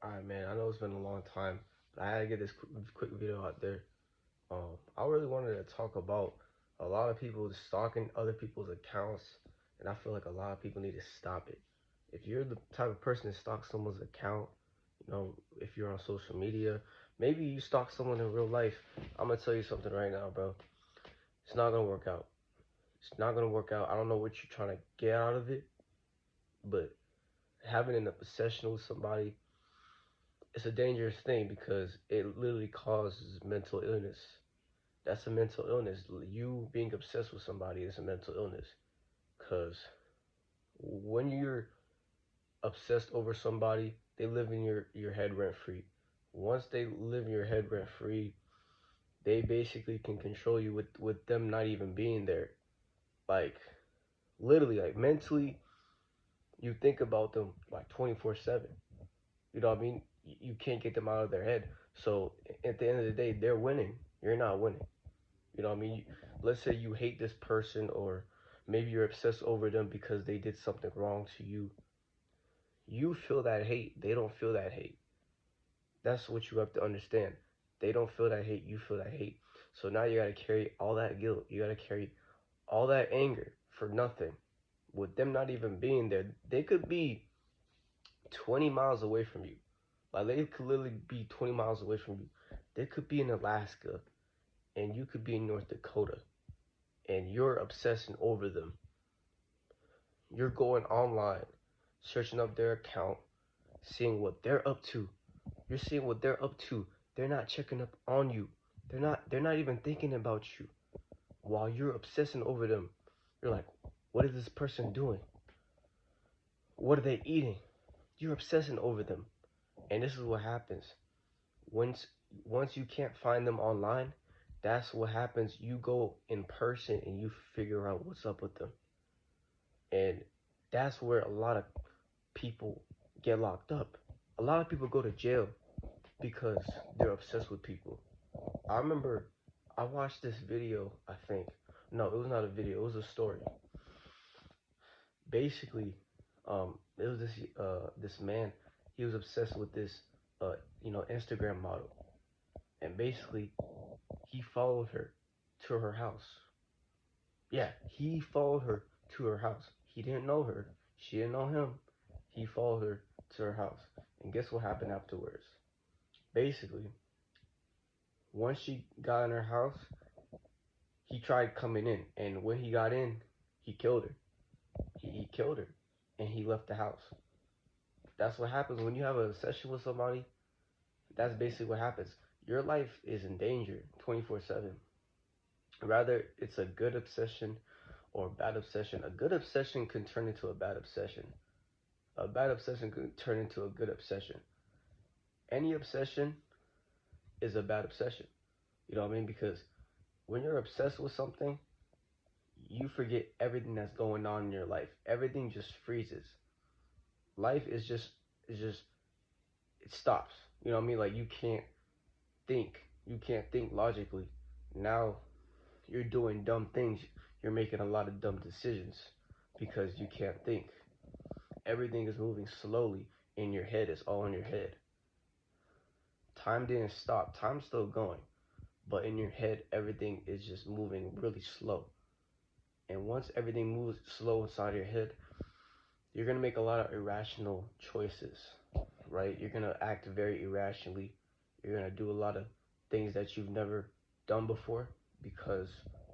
Alright, man. I know it's been a long time, but I had to get this quick video out there. I really wanted to talk about a lot of people stalking other people's accounts, and I feel like a lot of people need to stop it. If you're the type of person that stalks someone's account, if you're on social media, maybe you stalk someone in real life. I'm gonna tell you something right now, bro. It's not gonna work out. It's not gonna work out. I don't know what you're trying to get out of it, but having an obsession with somebody, it's a dangerous thing because it literally causes mental illness. That's a mental illness. You being obsessed with somebody is a mental illness. Because when you're obsessed over somebody, they live in your head rent free. Once they live in your head rent free, they basically can control you with them not even being there. Like, literally, like mentally, you think about them like 24/7. You know what I mean? You can't get them out of their head. So at the end of the day, they're winning. You're not winning. You know what I mean? Let's say you hate this person, or maybe you're obsessed over them because they did something wrong to you. You feel that hate. They don't feel that hate. That's what you have to understand. They don't feel that hate. You feel that hate. So now you got to carry all that guilt. You got to carry all that anger for nothing. With them not even being there, they could be 20 miles away from you. Like, they could literally be 20 miles away from you. They could be in Alaska, and you could be in North Dakota, and you're obsessing over them. You're going online, searching up their account, seeing what they're up to. You're seeing what they're up to. They're not checking up on you. They're not even thinking about you. While you're obsessing over them, you're like, what is this person doing? What are they eating? You're obsessing over them. And this is what happens. Once once you can't find them online, that's what happens. You go in person and you figure out what's up with them. And that's where a lot of people get locked up. A lot of people go to jail because they're obsessed with people. I remember I watched this video, I think. No, it was not a video, it was a story. Basically, it was this man, he was obsessed with this Instagram model. And basically he followed her to her house. Yeah, he followed her to her house. He didn't know her. She didn't know him. He followed her to her house. And guess what happened afterwards? Basically, once she got in her house, he tried coming in. And when he got in, he killed her. He killed her. And he left the house. That's what happens when you have a session with somebody. That's basically what happens. Your life is in danger 24/7. Rather, it's a good obsession or a bad obsession. A good obsession can turn into a bad obsession. A bad obsession can turn into a good obsession. Any obsession is a bad obsession. You know what I mean? Because when you're obsessed with something, you forget everything that's going on in your life. Everything just freezes. Life is just it stops. You know what I mean? Like, you can't think. You can't think logically. Now you're doing dumb things. You're making a lot of dumb decisions because you can't think. Everything is moving slowly in your head. It's all in your head. Time didn't stop. Time's still going. But in your head, everything is just moving really slow. And once everything moves slow inside your head, you're going to make a lot of irrational choices, right? You're going to act very irrationally. You're going to do a lot of things that you've never done before because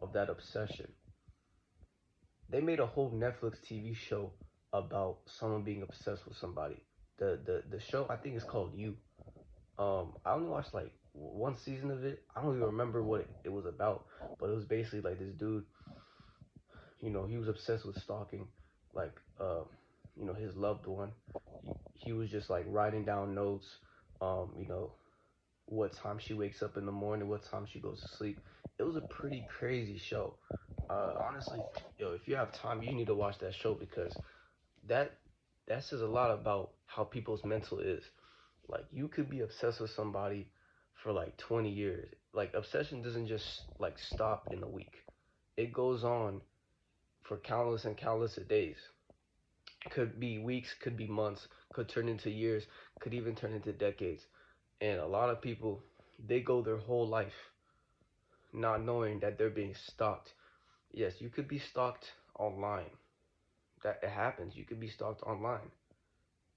of that obsession. They made a whole Netflix TV show about someone being obsessed with somebody. The show, I think, is called You. I only watched like one season of it. I don't even remember what it was about, but it was basically like this dude. He was obsessed with stalking, like, his loved one. He was just like writing down notes. Um, you know, what time she wakes up in the morning, what time she goes to sleep. It was a pretty crazy show. Honestly, if you have time, you need to watch that show because that that says a lot about how people's mental is. Like, you could be obsessed with somebody for like 20 years. Like, obsession doesn't just like stop in a week. It goes on for countless and countless of days. Could be weeks, could be months, could turn into years, could even turn into decades. And a lot of people, they go their whole life not knowing that they're being stalked. Yes, you could be stalked online. That it happens. You could be stalked online.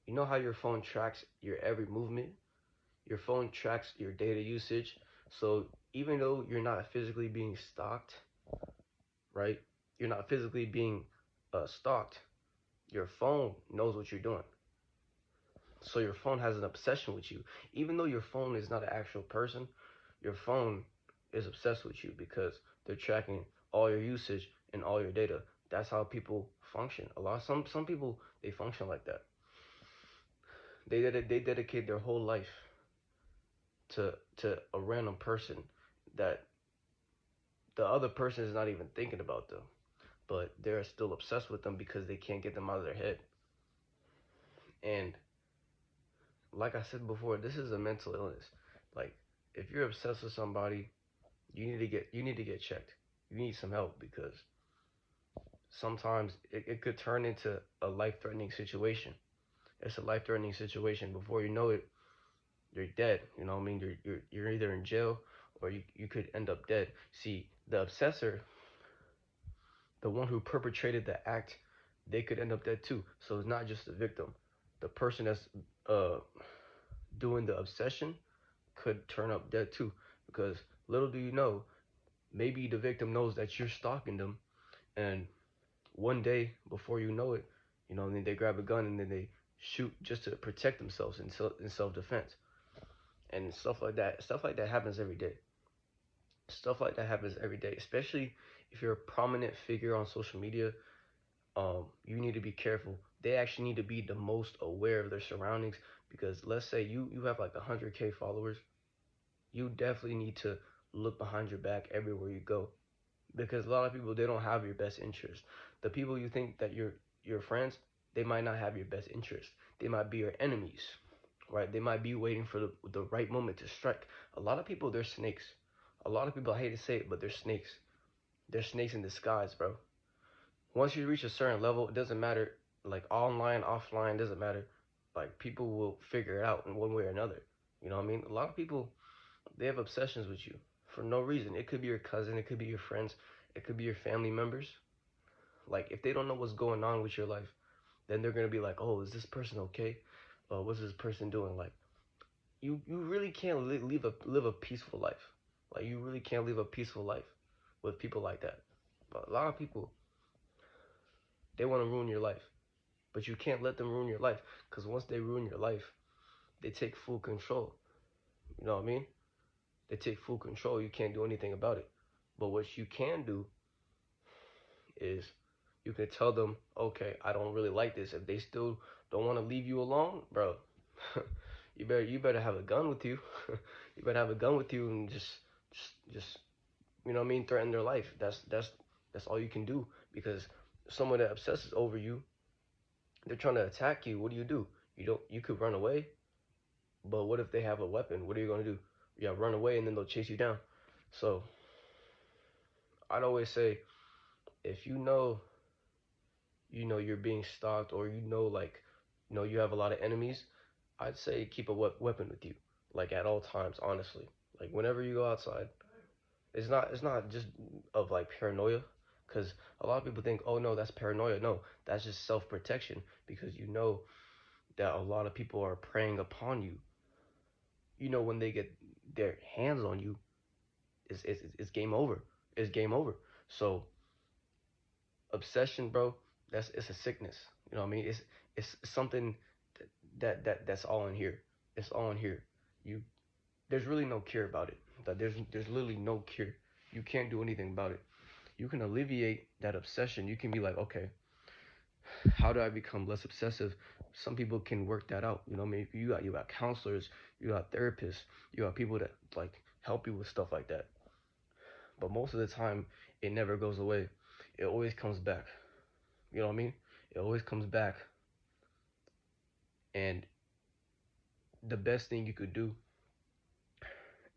You know how your phone tracks your every movement? Your phone tracks your data usage. So even though you're not physically being stalked, right? You're not physically being stalked. Your phone knows what you're doing. So your phone has an obsession with you. Even though your phone is not an actual person, your phone is obsessed with you because they're tracking all your usage and all your data. That's how people function. Some people they function like that. They dedicate their whole life to a random person that the other person is not even thinking about them, but they're still obsessed with them because they can't get them out of their head. And like I said before, this is a mental illness. Like if you're obsessed with somebody, you need to get checked. You need some help because sometimes it could turn into a life threatening situation. It's a life threatening situation. Before you know it, you're dead. You know what I mean? You're either in jail or you could end up dead. See, the obsessor, the one who perpetrated the act, they could end up dead too. So it's not just the victim. The person that's uh doing the obsession could turn up dead too. Because little do you know, maybe the victim knows that you're stalking them, and one day before you know it, you know, then they grab a gun and then they shoot just to protect themselves in self defense and stuff like that. Stuff like that happens every day. Stuff like that happens every day, especially if you're a prominent figure on social media. You need to be careful. They actually need to be the most aware of their surroundings because let's say you have like 100K followers, you definitely need to look behind your back everywhere you go because a lot of people they don't have your best interest. The people you think that you're your friends, they might not have your best interest. They might be your enemies, right? They might be waiting for the right moment to strike. A lot of people they're snakes. A lot of people I hate to say it, but they're snakes. They're snakes in disguise, bro. Once you reach a certain level, it doesn't matter like online, offline, doesn't matter. Like people will figure it out in one way or another. You know what I mean? A lot of people they have obsessions with you for no reason. It could be your cousin, it could be your friends, it could be your family members. Like if they don't know what's going on with your life, then they're gonna be like, "Oh, is this person okay? What's this person doing?" Like you really can't live a peaceful life. Like you really can't live a peaceful life with people like that. But a lot of people they want to ruin your life, but you can't let them ruin your life because once they ruin your life, they take full control. You know what I mean? They take full control. You can't do anything about it. But what you can do is you can tell them, okay, I don't really like this. If they still don't want to leave you alone, bro, you better have a gun with you. You better have a gun with you and just you know what I mean, threaten their life. That's all you can do because someone that obsesses over you, they're trying to attack you. What do? You could run away, but what if they have a weapon? What are you gonna do? Yeah, run away and then they'll chase you down. So I'd always say if you know you're being stalked or like you have a lot of enemies, I'd say keep a weapon with you like at all times, honestly. Like whenever you go outside, it's not just of like paranoia cuz a lot of people think, "Oh no, that's paranoia." No, that's just self-protection because you know that a lot of people are preying upon you. You know when they get their hands on you, it's game over. It's game over. So obsession, bro, it's a sickness. You know what I mean? It's something that's all in here. It's all in here. You there's really no cure about it. That there's literally no cure. You can't do anything about it. You can alleviate that obsession. You can be like, okay, how do I become less obsessive? Some people can work that out. You know what I mean? You got counselors, you got therapists, you got people that like help you with stuff like that. But most of the time, it never goes away. It always comes back. You know what I mean? It always comes back. And the best thing you could do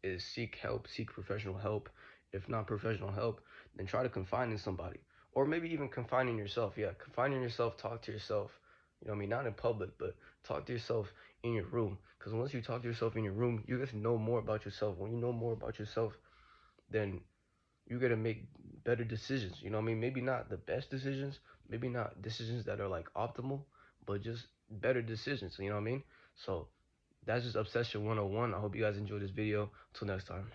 is seek help, seek professional help. If not professional help, then try to confide in somebody. Or maybe even confine in yourself. Yeah, confine in yourself, talk to yourself. You know what I mean? Not in public, but talk to yourself in your room. Because once you talk to yourself in your room, you get to know more about yourself. When you know more about yourself, then you got to make better decisions. You know what I mean? Maybe not the best decisions, maybe not decisions that are like optimal, but just better decisions. You know what I mean? So that's just Obsession 101. I hope you guys enjoyed this video. Until next time.